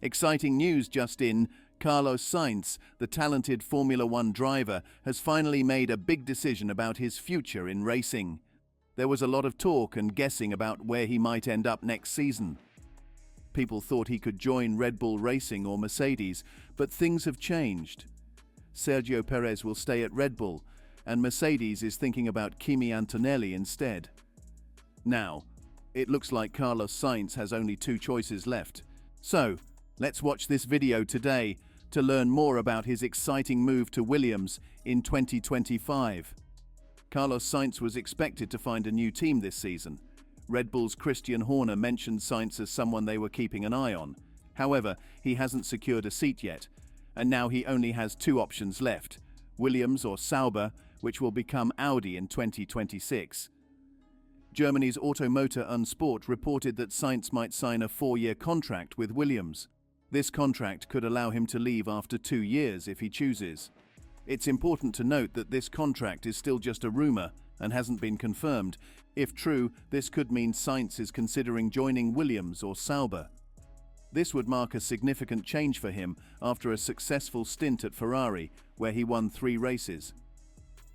Exciting news just in. Carlos Sainz, the talented Formula One driver, has finally made a big decision about his future in racing. There was a lot of talk and guessing about where he might end up next season. People thought he could join Red Bull Racing or Mercedes, but things have changed. Sergio Perez will stay at Red Bull, and Mercedes is thinking about Kimi Antonelli instead. Now, it looks like Carlos Sainz has only two choices left. So, let's watch this video today to learn more about his exciting move to Williams in 2025. Carlos Sainz was expected to find a new team this season. Red Bull's Christian Horner mentioned Sainz as someone they were keeping an eye on. However, he hasn't secured a seat yet, and now he only has two options left, Williams or Sauber, which will become Audi in 2026. Germany's Automotor und Sport reported that Sainz might sign a 4-year contract with Williams. This contract could allow him to leave after 2 years if he chooses. It's important to note that this contract is still just a rumor and hasn't been confirmed. If true, this could mean Sainz is considering joining Williams or Sauber. This would mark a significant change for him after a successful stint at Ferrari, where he won 3 races.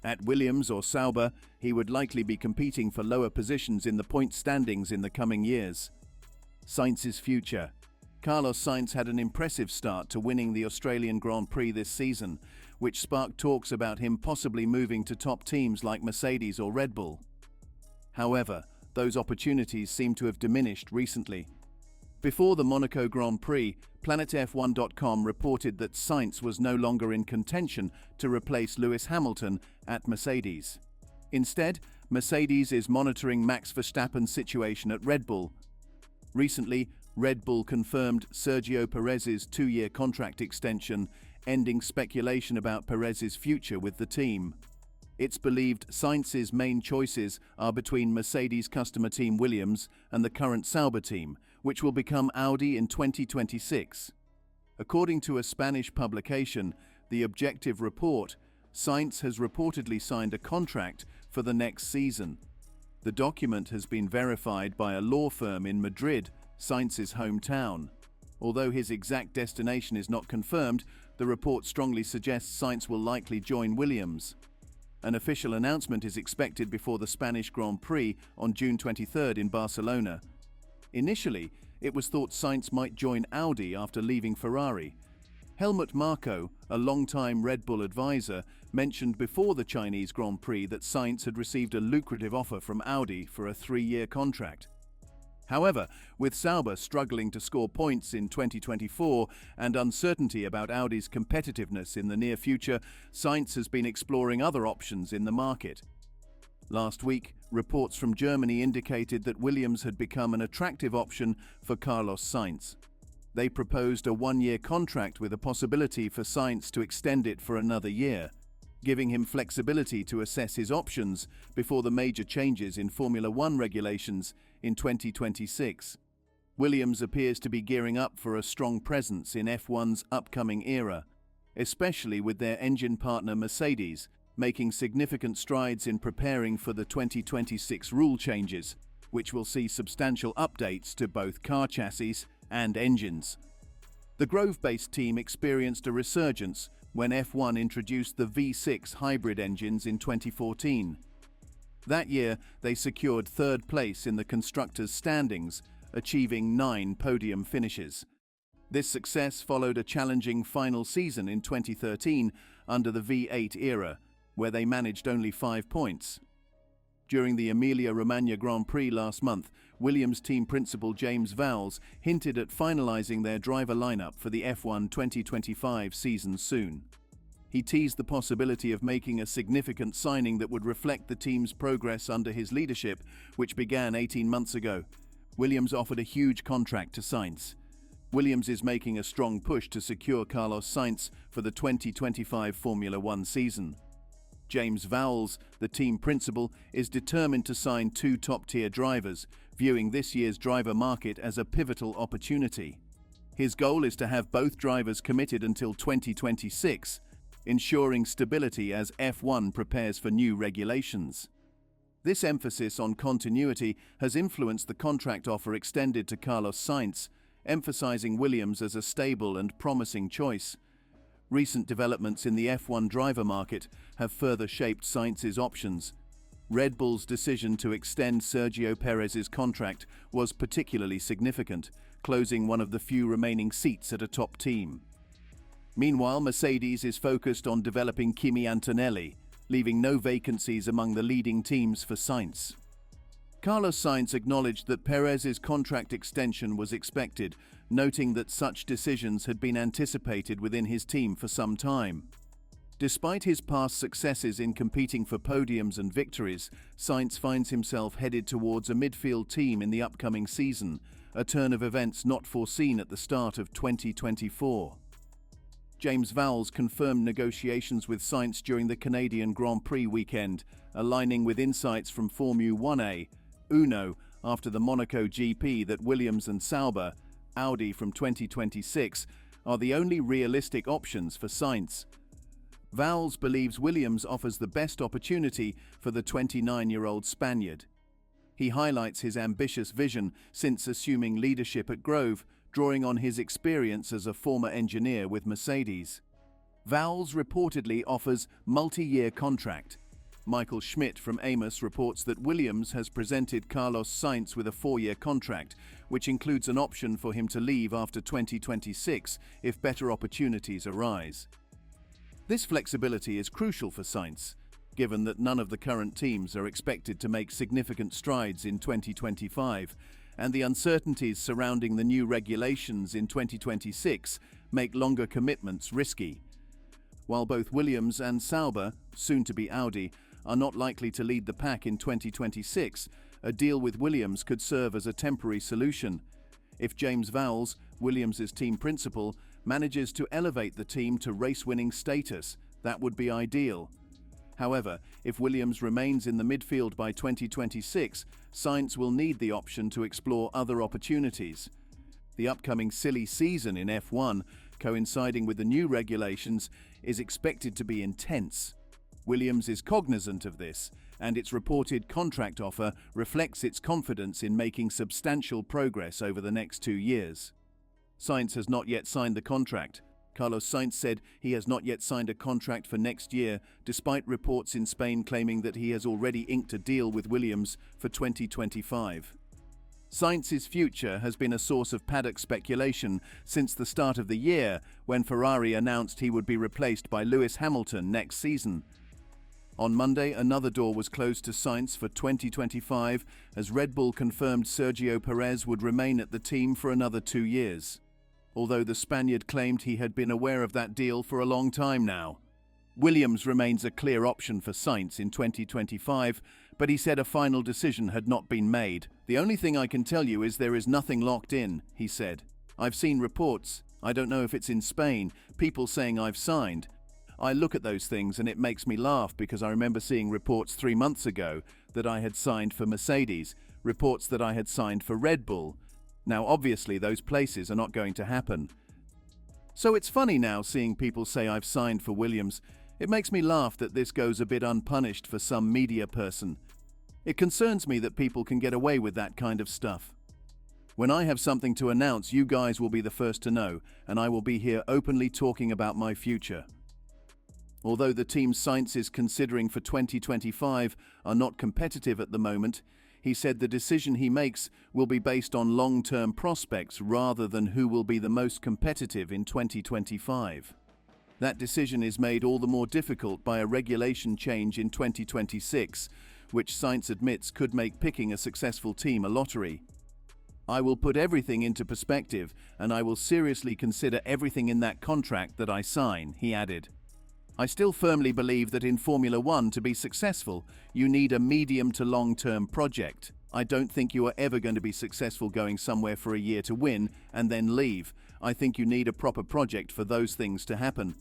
At Williams or Sauber, he would likely be competing for lower positions in the point standings in the coming years. Sainz's future. Carlos Sainz had an impressive start to winning the Australian Grand Prix this season, which sparked talks about him possibly moving to top teams like Mercedes or Red Bull. However, those opportunities seem to have diminished recently. Before the Monaco Grand Prix, PlanetF1.com reported that Sainz was no longer in contention to replace Lewis Hamilton at Mercedes. Instead, Mercedes is monitoring Max Verstappen's situation at Red Bull. Recently, Red Bull confirmed Sergio Perez's 2-year contract extension, ending speculation about Perez's future with the team. It's believed Sainz's main choices are between Mercedes customer team Williams and the current Sauber team, which will become Audi in 2026. According to a Spanish publication, The Objective Report, Sainz has reportedly signed a contract for the next season. The document has been verified by a law firm in Madrid, Sainz's hometown. Although his exact destination is not confirmed, the report strongly suggests Sainz will likely join Williams. An official announcement is expected before the Spanish Grand Prix on June 23rd in Barcelona. Initially, it was thought Sainz might join Audi after leaving Ferrari. Helmut Marko, a longtime Red Bull advisor, mentioned before the Chinese Grand Prix that Sainz had received a lucrative offer from Audi for a 3-year contract. However, with Sauber struggling to score points in 2024 and uncertainty about Audi's competitiveness in the near future, Sainz has been exploring other options in the market. Last week, reports from Germany indicated that Williams had become an attractive option for Carlos Sainz. They proposed a 1-year contract with a possibility for Sainz to extend it for another year, giving him flexibility to assess his options before the major changes in Formula One regulations in 2026. Williams appears to be gearing up for a strong presence in F1's upcoming era, especially with their engine partner Mercedes making significant strides in preparing for the 2026 rule changes, which will see substantial updates to both car chassis and engines. The Grove-based team experienced a resurgence when F1 introduced the V6 hybrid engines in 2014. That year, they secured 3rd place in the constructors' standings, achieving 9 podium finishes. This success followed a challenging final season in 2013 under the V8 era, where they managed only 5 points. During the Emilia-Romagna Grand Prix last month, Williams team principal James Vowles hinted at finalizing their driver lineup for the F1 2025 season soon. He teased the possibility of making a significant signing that would reflect the team's progress under his leadership, which began 18 months ago. Williams offered a huge contract to Sainz. Williams is making a strong push to secure Carlos Sainz for the 2025 Formula One season. James Vowles, the team principal, is determined to sign 2 top-tier drivers, viewing this year's driver market as a pivotal opportunity. His goal is to have both drivers committed until 2026, ensuring stability as F1 prepares for new regulations. This emphasis on continuity has influenced the contract offer extended to Carlos Sainz, emphasizing Williams as a stable and promising choice. Recent developments in the F1 driver market have further shaped Sainz's options. Red Bull's decision to extend Sergio Perez's contract was particularly significant, closing one of the few remaining seats at a top team. Meanwhile, Mercedes is focused on developing Kimi Antonelli, leaving no vacancies among the leading teams for Sainz. Carlos Sainz acknowledged that Perez's contract extension was expected, noting that such decisions had been anticipated within his team for some time. Despite his past successes in competing for podiums and victories, Sainz finds himself headed towards a midfield team in the upcoming season, a turn of events not foreseen at the start of 2024. James Vowles confirmed negotiations with Sainz during the Canadian Grand Prix weekend, aligning with insights from Formula 1A, Uno, after the Monaco GP that Williams and Sauber, Audi from 2026, are the only realistic options for Sainz. Vowles believes Williams offers the best opportunity for the 29-year-old Spaniard. He highlights his ambitious vision since assuming leadership at Grove, drawing on his experience as a former engineer with Mercedes. Vowles reportedly offers multi-year contract. Michael Schmidt from Amos reports that Williams has presented Carlos Sainz with a 4-year contract, which includes an option for him to leave after 2026 if better opportunities arise. This flexibility is crucial for Sainz, given that none of the current teams are expected to make significant strides in 2025, and the uncertainties surrounding the new regulations in 2026 make longer commitments risky. While both Williams and Sauber, soon to be Audi, are not likely to lead the pack in 2026, a deal with Williams could serve as a temporary solution. If James Vowles, Williams' team principal, manages to elevate the team to race-winning status, that would be ideal. However, if Williams remains in the midfield by 2026, Sainz will need the option to explore other opportunities. The upcoming silly season in F1, coinciding with the new regulations, is expected to be intense. Williams is cognizant of this, and its reported contract offer reflects its confidence in making substantial progress over the next 2 years. Sainz has not yet signed the contract. Carlos Sainz said he has not yet signed a contract for next year, despite reports in Spain claiming that he has already inked a deal with Williams for 2025. Sainz's future has been a source of paddock speculation since the start of the year, when Ferrari announced he would be replaced by Lewis Hamilton next season. On Monday, another door was closed to Sainz for 2025, as Red Bull confirmed Sergio Perez would remain at the team for another 2 years, although the Spaniard claimed he had been aware of that deal for a long time now. Williams remains a clear option for Sainz in 2025, but he said a final decision had not been made. "The only thing I can tell you is there is nothing locked in," he said. "I've seen reports, I don't know if it's in Spain, people saying I've signed. I look at those things and it makes me laugh because I remember seeing reports 3 months ago that I had signed for Mercedes, reports that I had signed for Red Bull. Now obviously those places are not going to happen. So it's funny now seeing people say I've signed for Williams. It makes me laugh that this goes a bit unpunished for some media person. It concerns me that people can get away with that kind of stuff. When I have something to announce, you guys will be the first to know, and I will be here openly talking about my future." Although the team Sainz is considering for 2025 are not competitive at the moment, he said the decision he makes will be based on long-term prospects rather than who will be the most competitive in 2025. That decision is made all the more difficult by a regulation change in 2026, which Sainz admits could make picking a successful team a lottery. "I will put everything into perspective, and I will seriously consider everything in that contract that I sign," he added. "I still firmly believe that in Formula 1 to be successful, you need a medium to long-term project. I don't think you are ever going to be successful going somewhere for a year to win and then leave. I think you need a proper project for those things to happen.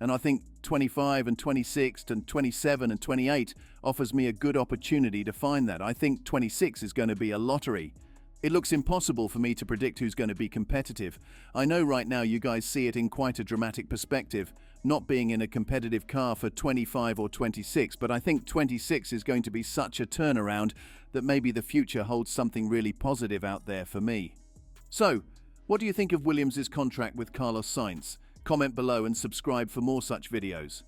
And I think 25 and 26 and 27 and 28 offers me a good opportunity to find that. I think 26 is going to be a lottery. It looks impossible for me to predict who's going to be competitive. I know right now you guys see it in quite a dramatic perspective, not being in a competitive car for 25 or 26, but I think 26 is going to be such a turnaround that maybe the future holds something really positive out there for me. So, What do you think of Williams' contract with Carlos Sainz? Comment below and subscribe for more such videos.